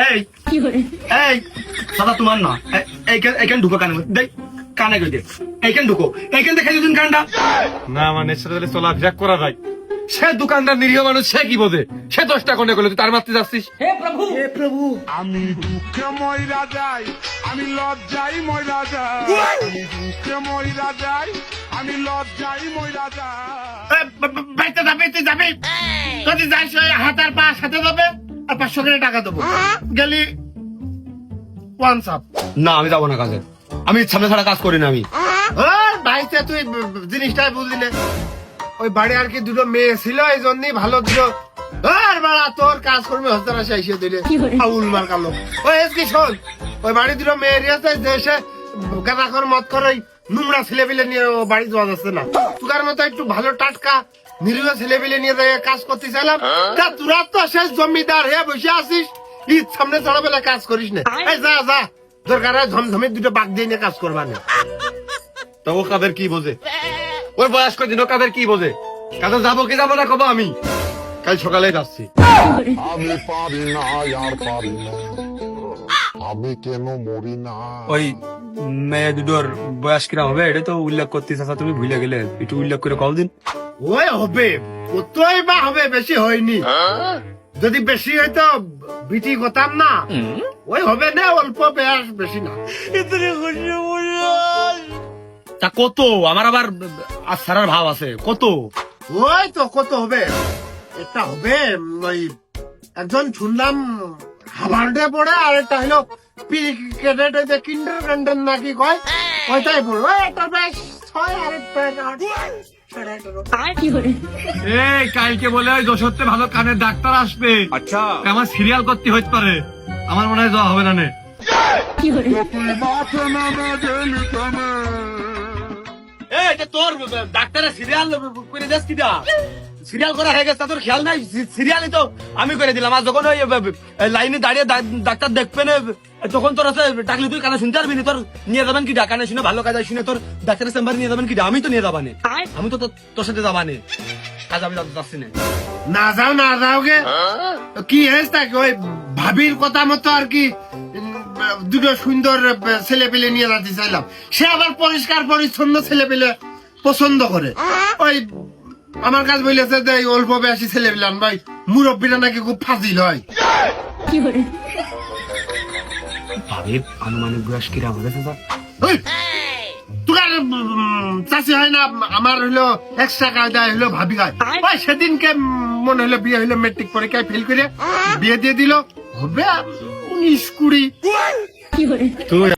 এই এই দাদা তোমার না এইখান ঢুকো কানে দেখ কানে গিয়ে দেখ এইখান ঢুকো এইখান দেখে দিন কানটা না আমার নেশার সাথে চলা ব্যাক করা যায়। সে দোকানদার নিরীহ মানুষ, সে কি বোঝে? সে 10 টাকা কোনে করলে তুই তার মারতে যাচ্ছিস? হে প্রভু আমি দুঃখে ময়রা যাই, আমি লজ্জাই ময়রা যাই, আমি দুঃখে ময়রা যাই, আমি লজ্জাই ময়রা যাই। বাইতে যাবি যদি যাইস হাত আর পা সাথে যাবে আর 500 করে টাকা দেবো গেলি ওয়ান্স আপ। না আমি যাবো না কাজে, আমি সামনে ছাড়া কাজ করি না আমি। ভাইতে তুই জিনিসটাই বুঝলি না, ওই বাড়ি আর কি দুটো মেয়ে ছিল এই জন্যই ভালো দুটো আর বাড়া তোর কাজ করবে হস্তারা শেষে দিলে আউল মার কালো। ওই এসকি শোন, ওই বাড়ি দুটো মেয়ে রিয়াতে দেশে গাঁদা কর মত করে নোংরা ছেলেপিলে নিয়ে বাড়ি যাওয়া যাচ্ছে না। তোর মতো একটু ভালো টাটকা নিরীহ ছেলেপিলে নিয়ে যাই কাজ করতে চাইলাম, তা তোরা তো শেষ জমিদার হয়ে বসে আছিস, ঈদ সামনে চড়া বেলা কাজ করিস না। এই যা যা দরকার হয় ধমধমে দুটো বাগ দিয়ে নিয়ে কাজ করবা না। তো ও কাদের কি বোঝে? ওর বয়স কদিন, ও কাদের কি বোঝে? কাজে যাবো কি যাবো না কব আমি কাল সকালে যাচ্ছি। আমি পারি না আর পারি না, আমি কেন মরি না। ওই মেয়ে দুটোর বয়স কিরা হবে এটা তো উল্লেখ করতে চাচা, তুমি ভুলে গেলে একটু উল্লেখ করে কও দিন। ওই হবে কতই বা হবে, বেশি হয়নি। যদি বেশি হয়তো বিটি করতাম না, ওই হবে না অল্প বয়স, বেশি না। তা কত? আমার আবার আসার ভাব আছে কত? ওই তো কত হবে, একটা হবে ওই একজন শুনলাম হাভার্ডে পড়ে, আর একটা হলো ক্রিকেটে কিন্ডার গার্ডেন নাকি কয়, ওইটাই পড়ে। ওই একটা বেশ 6 আর একটা 8। এই কালকে বলে ওই যশোরতে ভালো কানের ডাক্তার আসবে। আচ্ছা আমার সিরিয়াল করতে হইতে পারে, আমার মনে হয় যাওয়া হবে না নে। তুই মাঠে নামে গেলি কেনে? এই যে তোর ডাক্তারের সিরিয়াল করে যাস কিটা? সিরিয়াল করা হয়ে গেছে তোর খেয়াল নাই? সিরিয়ালই তো আমি করে দিলাম। আর যখন ওই লাইনে দাঁড়িয়ে ডাক্তার দেখবে না তখন তোর আছে ডাকলে তুই কানে শুনতে পারবি না। তোর নিয়ে যাবেন কি কানে শুনে ভালো কাজ শুনে তোর ডাক্তারের চেম্বারে নিয়ে যাবেন কি? আমি তো নিয়ে যাবানে, আমি তো তোর সাথে যাবানে কাজ, আমি যাচ্ছি না। না যাও না যাও গে কি হয়েছে তাকে ওই ভাবির কথা মতো আর কি দুটো সুন্দর ছেলে পেলে নিয়ে যেতে চাইলাম। সে আবার পরিষ্কার পরিচ্ছন্ন ছেলে পেলে পছন্দ করে। ওই আমার কাজ বলেছে যে অল্প বয়সী ছেলে পেলাম ভাই মুরব্বীরা নাকি খুব ফাজিল হয়। ভাবির আনুমানিক বয়স কিরা হবে তোর চাষি হয় না? আমার হলো এক্সট্রা কায়দায় হলো ভাবি হয়। ওই সেদিনকে মনে হলো বিয়ে হলো, মেট্রিক পরীক্ষায় ফেল করে বিয়ে দিয়ে দিল, হবে 19-20।